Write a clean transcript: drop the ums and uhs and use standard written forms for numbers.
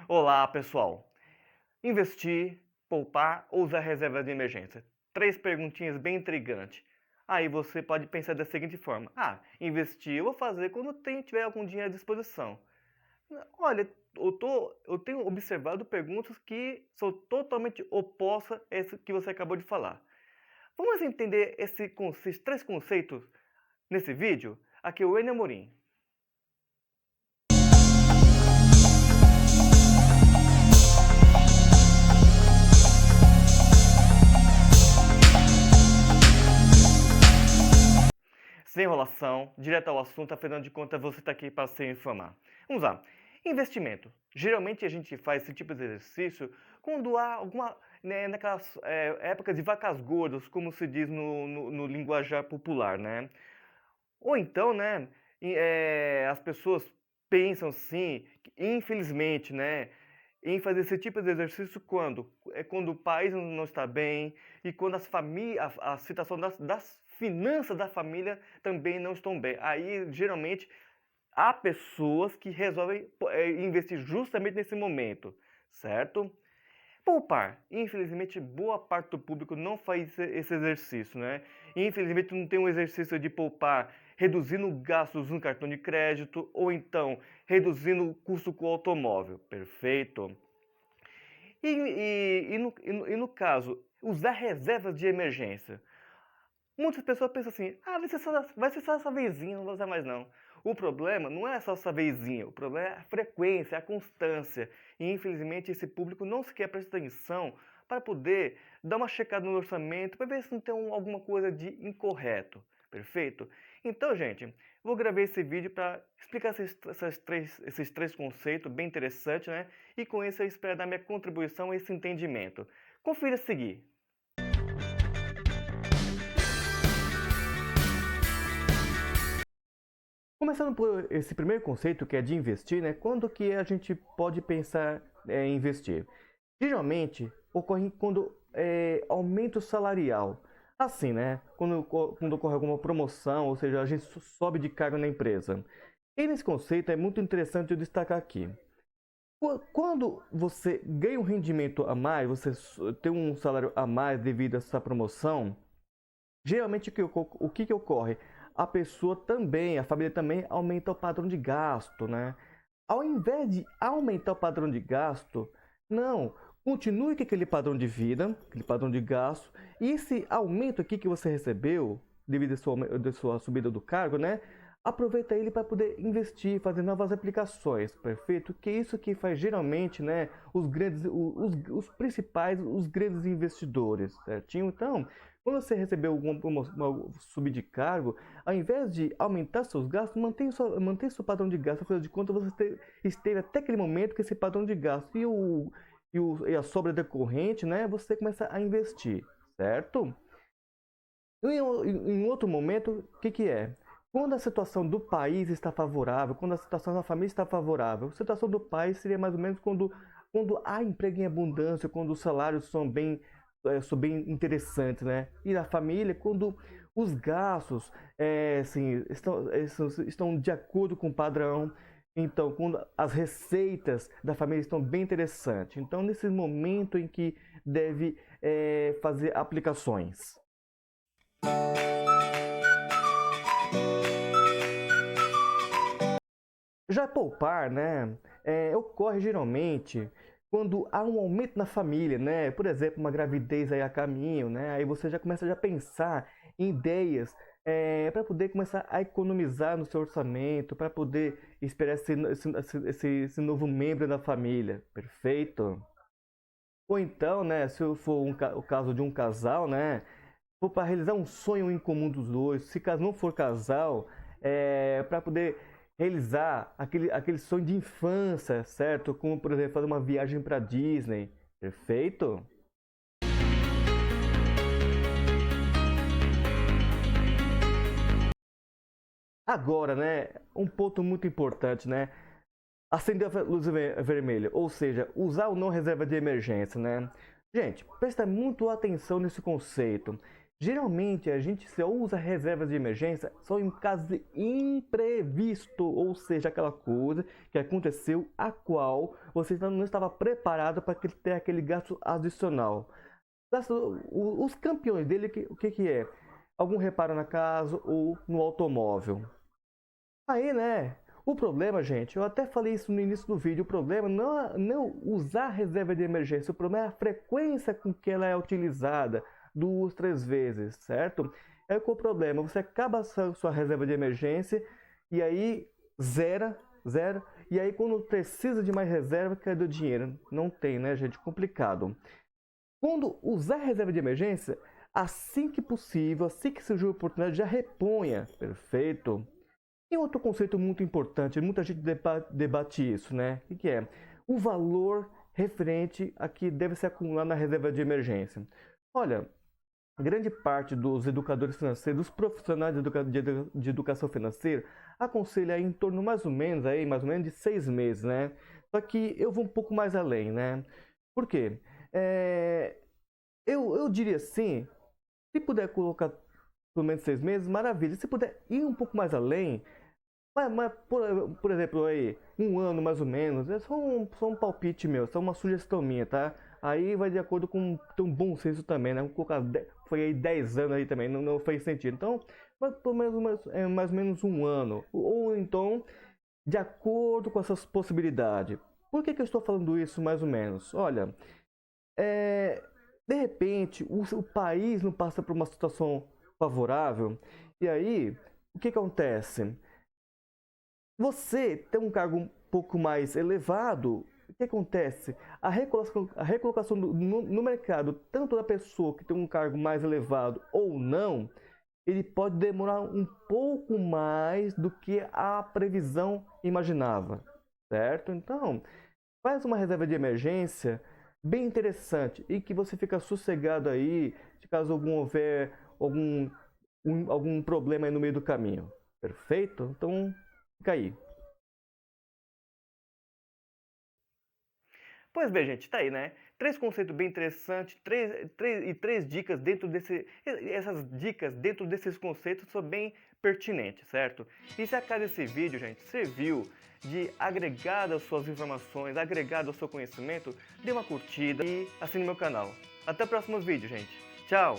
Olá, pessoal. Investir, poupar ou usar reserva de emergência? Três perguntinhas bem intrigantes. Aí você pode pensar da seguinte forma: investir eu vou fazer quando tiver algum dinheiro à disposição. Olha, eu tenho observado perguntas que são totalmente opostas a esse que você acabou de falar. Vamos entender esses três conceitos nesse vídeo? Aqui é o Enio Amorim. Sem enrolação, direto ao assunto, afinal de contas você está aqui para se informar. Vamos lá. Investimento. Geralmente a gente faz esse tipo de exercício quando há alguma, naquelas épocas de vacas gordas, como se diz no linguajar popular, né? Ou então, né, as pessoas pensam assim, infelizmente, né, em fazer esse tipo de exercício quando? É quando o país não está bem e quando a situação das finanças da família também não estão bem. Aí, geralmente, há pessoas que resolvem investir justamente nesse momento, certo? Poupar. Infelizmente, boa parte do público não faz esse exercício, né? Infelizmente, não tem um exercício de poupar reduzindo gastos no cartão de crédito ou então reduzindo o custo com o automóvel. Perfeito? E no caso, usar reservas de emergência. Muitas pessoas pensam assim, vai ser só essa vezinha, não vou usar mais não. O problema não é só essa vezinha, o problema é a frequência, a constância. E infelizmente esse público não sequer presta atenção para poder dar uma checada no orçamento, para ver se não tem alguma coisa de incorreto. Perfeito? Então, gente, vou gravar esse vídeo para explicar esses três conceitos bem interessantes, né? E com isso eu espero dar minha contribuição a esse entendimento. Confira a seguir. Começando por esse primeiro conceito que é de investir, né? Quando que a gente pode pensar em investir? Geralmente ocorre quando aumento salarial. Assim, né? Quando ocorre alguma promoção, ou seja, a gente sobe de cargo na empresa. E nesse conceito é muito interessante eu destacar aqui. Quando você ganha um rendimento a mais, você tem um salário a mais devido a essa promoção, geralmente o que ocorre? A pessoa também, a família também aumenta o padrão de gasto, né? Ao invés de aumentar o padrão de gasto, não, continue com aquele padrão de vida, aquele padrão de gasto, e esse aumento aqui que você recebeu, devido à sua subida do cargo, né? Aproveita ele para poder investir, fazer novas aplicações, perfeito? Que é isso que faz geralmente, né, os principais, os grandes investidores, certinho? Então, quando você recebeu uma subida de cargo, ao invés de aumentar seus gastos, mantenha seu padrão de gasto. Afinal de contas, você esteve até aquele momento com esse padrão de gasto e a sobra decorrente, né? Você começa a investir, certo? Em outro momento, o que é? Quando a situação do país está favorável, quando a situação da família está favorável, a situação do país seria mais ou menos quando há emprego em abundância, quando os salários são bem interessantes, né? E na família, quando os gastos assim, estão de acordo com o padrão, então, quando as receitas da família estão bem interessantes. Então, nesse momento em que deve fazer aplicações. Já poupar, né, ocorre geralmente quando há um aumento na família, né? Por exemplo, uma gravidez aí a caminho, né? Aí você já começa a pensar em ideias para poder começar a economizar no seu orçamento, para poder esperar esse novo membro da família, perfeito? Ou então, né, se for o caso de um casal, né, for para realizar um sonho em comum dos dois, se caso não for casal, para poder realizar aquele sonho de infância, certo? Como, por exemplo, fazer uma viagem para Disney, perfeito? Agora, né, um ponto muito importante, né? Acender a luz vermelha, ou seja, usar ou não reserva de emergência, né? Gente, presta muito atenção nesse conceito. Geralmente a gente só usa reservas de emergência só em casos de imprevisto, ou seja, aquela coisa que aconteceu a qual você não estava preparado para ter aquele gasto adicional. Os campeões dele, o que que é? Algum reparo na casa ou no automóvel. Aí, né? O problema, gente, eu até falei isso no início do vídeo, o problema não usar a reserva de emergência, o problema é a frequência com que ela é utilizada, 2, 3 vezes, certo? É que o problema, você acaba a sua reserva de emergência e aí zera, e aí quando precisa de mais reserva, cadê o dinheiro? Não tem, né, gente? Complicado. Quando usar a reserva de emergência, assim que possível, assim que surgir a oportunidade, já reponha, perfeito? E outro conceito muito importante, muita gente debate isso, né? O que é? O valor referente a que deve ser acumulado na reserva de emergência. Olha, grande parte dos educadores financeiros, dos profissionais de educação financeira, aconselha em torno mais ou menos de 6 meses, né? Só que eu vou um pouco mais além, né? Por quê? É, eu diria assim, se puder colocar pelo menos 6 meses, maravilha. Se puder ir um pouco mais além, mas por exemplo, aí, um ano mais ou menos, é só um palpite meu, só uma sugestão minha, tá? Aí vai de acordo com um bom senso também, né? Vamos colocar, foi aí 10 anos aí também, não fez sentido. Então, mas pelo menos mais ou menos um ano. Ou então, de acordo com essas possibilidades. Por que eu estou falando isso mais ou menos? Olha, é, de repente, o país não passa por uma situação favorável, e aí, o que acontece? Você tem um cargo um pouco mais elevado, o que acontece? A recolocação no mercado, tanto da pessoa que tem um cargo mais elevado ou não, ele pode demorar um pouco mais do que a previsão imaginava, certo? Então, faz uma reserva de emergência bem interessante e que você fica sossegado aí, se caso houver algum problema aí no meio do caminho. Perfeito? Então, fica aí. Pois bem, gente, tá aí, né? 3 conceitos bem interessantes, três dicas dentro desse. Essas dicas dentro desses conceitos são bem pertinentes, certo? E se acaso esse vídeo, gente, serviu de agregado às suas informações, agregado ao seu conhecimento, dê uma curtida e assine meu canal. Até o próximo vídeo, gente. Tchau!